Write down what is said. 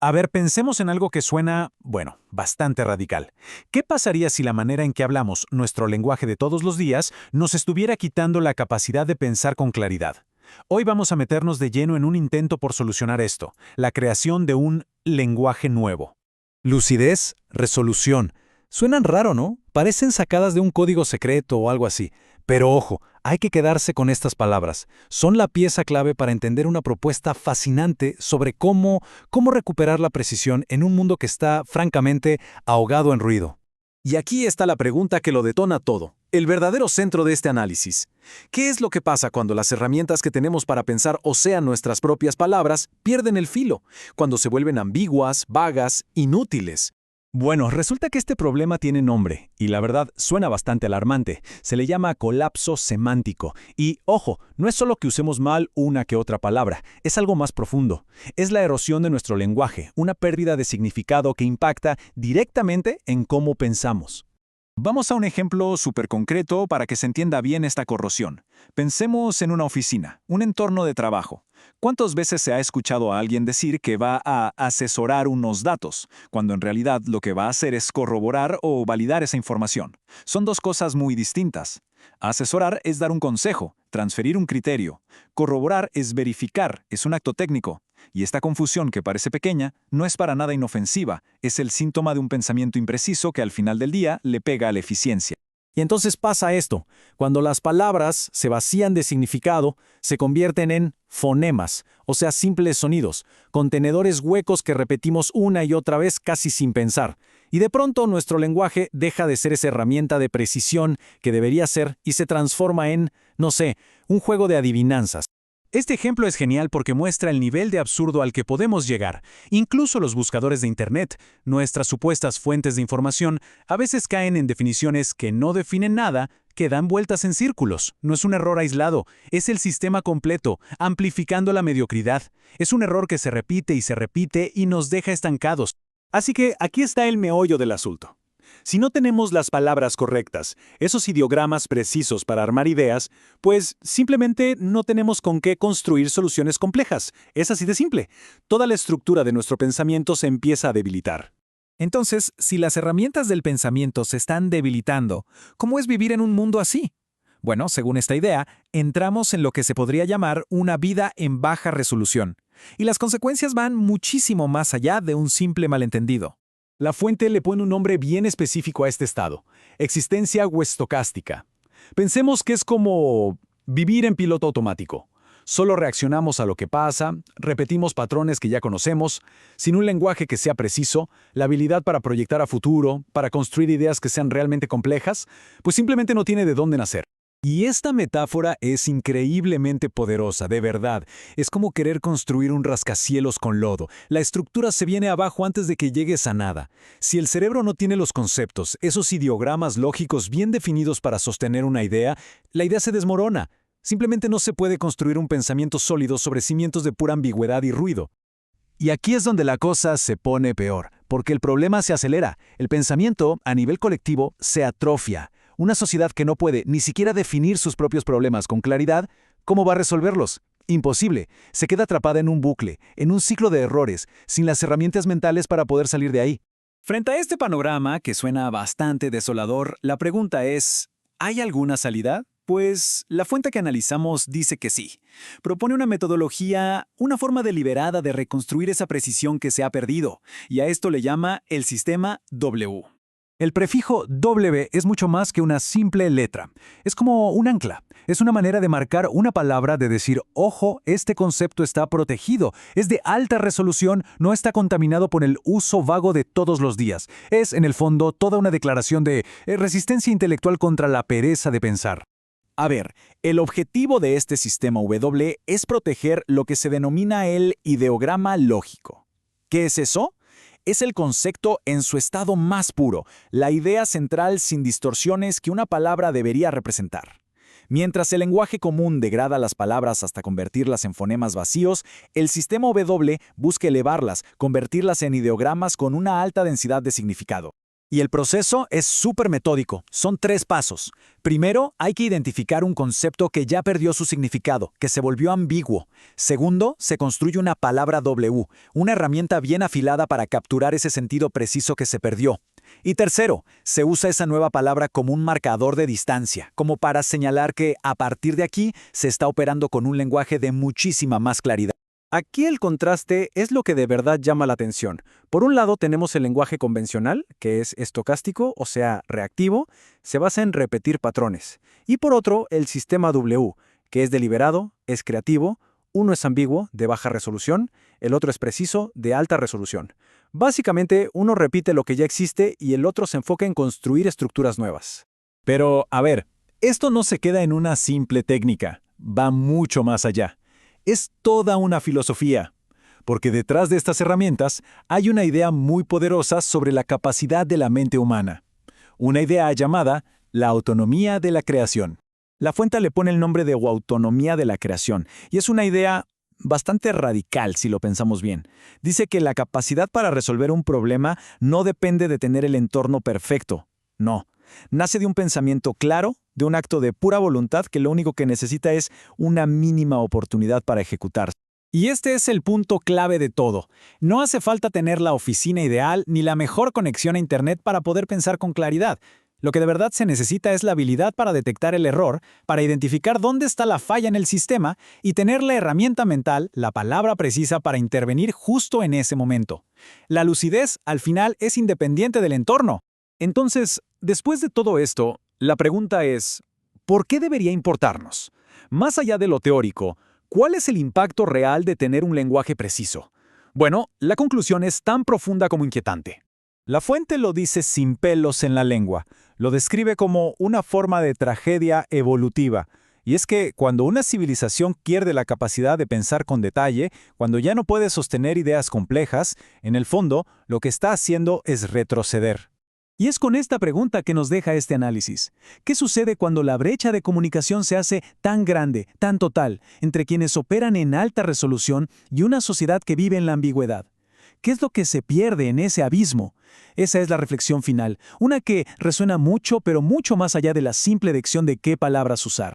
A ver, pensemos en algo que suena, bueno, bastante radical. ¿Qué pasaría si la manera en que hablamos, nuestro lenguaje de todos los días, nos estuviera quitando la capacidad de pensar con claridad? Hoy vamos a meternos de lleno en un intento por solucionar esto, la creación de un lenguaje nuevo. Lucidez, resolución. Suenan raro, ¿no? Parecen sacadas de un código secreto o algo así. Pero ojo, hay que quedarse con estas palabras. Son la pieza clave para entender una propuesta fascinante sobre cómo recuperar la precisión en un mundo que está, francamente, ahogado en ruido. Y aquí está la pregunta que lo detona todo, el verdadero centro de este análisis. ¿Qué es lo que pasa cuando las herramientas que tenemos para pensar, o sea, nuestras propias palabras, pierden el filo, cuando se vuelven ambiguas, vagas, inútiles? Bueno, resulta que este problema tiene nombre, y la verdad suena bastante alarmante. Se le llama colapso semántico. Y, ojo, no es solo que usemos mal una que otra palabra, es algo más profundo. Es la erosión de nuestro lenguaje, una pérdida de significado que impacta directamente en cómo pensamos. Vamos a un ejemplo súper concreto para que se entienda bien esta corrosión. Pensemos en una oficina, un entorno de trabajo. ¿Cuántas veces se ha escuchado a alguien decir que va a asesorar unos datos, cuando en realidad lo que va a hacer es corroborar o validar esa información? Son dos cosas muy distintas. Asesorar es dar un consejo, transferir un criterio. Corroborar es verificar, es un acto técnico. Y esta confusión que parece pequeña no es para nada inofensiva, es el síntoma de un pensamiento impreciso que al final del día le pega a la eficiencia. Y entonces pasa esto, cuando las palabras se vacían de significado, se convierten en fonemas, o sea, simples sonidos, contenedores huecos que repetimos una y otra vez casi sin pensar. Y de pronto nuestro lenguaje deja de ser esa herramienta de precisión que debería ser y se transforma en, no sé, un juego de adivinanzas. Este ejemplo es genial porque muestra el nivel de absurdo al que podemos llegar. Incluso los buscadores de Internet, nuestras supuestas fuentes de información, a veces caen en definiciones que no definen nada, que dan vueltas en círculos. No es un error aislado, es el sistema completo, amplificando la mediocridad. Es un error que se repite y nos deja estancados. Así que aquí está el meollo del asunto. Si no tenemos las palabras correctas, esos ideogramas precisos para armar ideas, pues simplemente no tenemos con qué construir soluciones complejas. Es así de simple. Toda la estructura de nuestro pensamiento se empieza a debilitar. Entonces, si las herramientas del pensamiento se están debilitando, ¿cómo es vivir en un mundo así? Bueno, según esta idea, entramos en lo que se podría llamar una vida en baja resolución. Y las consecuencias van muchísimo más allá de un simple malentendido. La fuente le pone un nombre bien específico a este estado: existencia huestocástica. Pensemos que es como vivir en piloto automático. Solo reaccionamos a lo que pasa, repetimos patrones que ya conocemos, sin un lenguaje que sea preciso, la habilidad para proyectar a futuro, para construir ideas que sean realmente complejas, pues simplemente no tiene de dónde nacer. Y esta metáfora es increíblemente poderosa, de verdad. Es como querer construir un rascacielos con lodo. La estructura se viene abajo antes de que llegues a nada. Si el cerebro no tiene los conceptos, esos ideogramas lógicos bien definidos para sostener una idea, la idea se desmorona. Simplemente no se puede construir un pensamiento sólido sobre cimientos de pura ambigüedad y ruido. Y aquí es donde la cosa se pone peor, porque el problema se acelera. El pensamiento, a nivel colectivo, se atrofia. Una sociedad que no puede ni siquiera definir sus propios problemas con claridad, ¿cómo va a resolverlos? Imposible. Se queda atrapada en un bucle, en un ciclo de errores, sin las herramientas mentales para poder salir de ahí. Frente a este panorama, que suena bastante desolador, la pregunta es, ¿hay alguna salida? Pues la fuente que analizamos dice que sí. Propone una metodología, una forma deliberada de reconstruir esa precisión que se ha perdido, y a esto le llama el sistema W. El prefijo W es mucho más que una simple letra. Es como un ancla. Es una manera de marcar una palabra, de decir, ojo, este concepto está protegido, es de alta resolución, no está contaminado por el uso vago de todos los días. Es, en el fondo, toda una declaración de resistencia intelectual contra la pereza de pensar. A ver, el objetivo de este sistema W es proteger lo que se denomina el ideograma lógico. ¿Qué es eso? Es el concepto en su estado más puro, la idea central sin distorsiones que una palabra debería representar. Mientras el lenguaje común degrada las palabras hasta convertirlas en fonemas vacíos, el sistema W busca elevarlas, convertirlas en ideogramas con una alta densidad de significado. Y el proceso es súper metódico. Son 3 pasos. Primero, hay que identificar un concepto que ya perdió su significado, que se volvió ambiguo. Segundo, se construye una palabra W, una herramienta bien afilada para capturar ese sentido preciso que se perdió. Y tercero, se usa esa nueva palabra como un marcador de distancia, como para señalar que a partir de aquí se está operando con un lenguaje de muchísima más claridad. Aquí el contraste es lo que de verdad llama la atención. Por un lado tenemos el lenguaje convencional, que es estocástico, o sea, reactivo, se basa en repetir patrones. Y por otro, el sistema W, que es deliberado, es creativo, uno es ambiguo, de baja resolución, el otro es preciso, de alta resolución. Básicamente, uno repite lo que ya existe y el otro se enfoca en construir estructuras nuevas. Pero, a ver, esto no se queda en una simple técnica, va mucho más allá. Es toda una filosofía, porque detrás de estas herramientas hay una idea muy poderosa sobre la capacidad de la mente humana. Una idea llamada la autonomía de la creación. La fuente le pone el nombre de autonomía de la creación, y es una idea bastante radical si lo pensamos bien. Dice que la capacidad para resolver un problema no depende de tener el entorno perfecto. No. Nace de un pensamiento claro, de un acto de pura voluntad que lo único que necesita es una mínima oportunidad para ejecutarse. Y este es el punto clave de todo. No hace falta tener la oficina ideal ni la mejor conexión a Internet para poder pensar con claridad. Lo que de verdad se necesita es la habilidad para detectar el error, para identificar dónde está la falla en el sistema y tener la herramienta mental, la palabra precisa para intervenir justo en ese momento. La lucidez, al final, es independiente del entorno. Entonces, después de todo esto, la pregunta es, ¿por qué debería importarnos? Más allá de lo teórico, ¿cuál es el impacto real de tener un lenguaje preciso? Bueno, la conclusión es tan profunda como inquietante. La fuente lo dice sin pelos en la lengua, lo describe como una forma de tragedia evolutiva. Y es que cuando una civilización pierde la capacidad de pensar con detalle, cuando ya no puede sostener ideas complejas, en el fondo, lo que está haciendo es retroceder. Y es con esta pregunta que nos deja este análisis. ¿Qué sucede cuando la brecha de comunicación se hace tan grande, tan total, entre quienes operan en alta resolución y una sociedad que vive en la ambigüedad? ¿Qué es lo que se pierde en ese abismo? Esa es la reflexión final, una que resuena mucho, pero mucho más allá de la simple elección de qué palabras usar.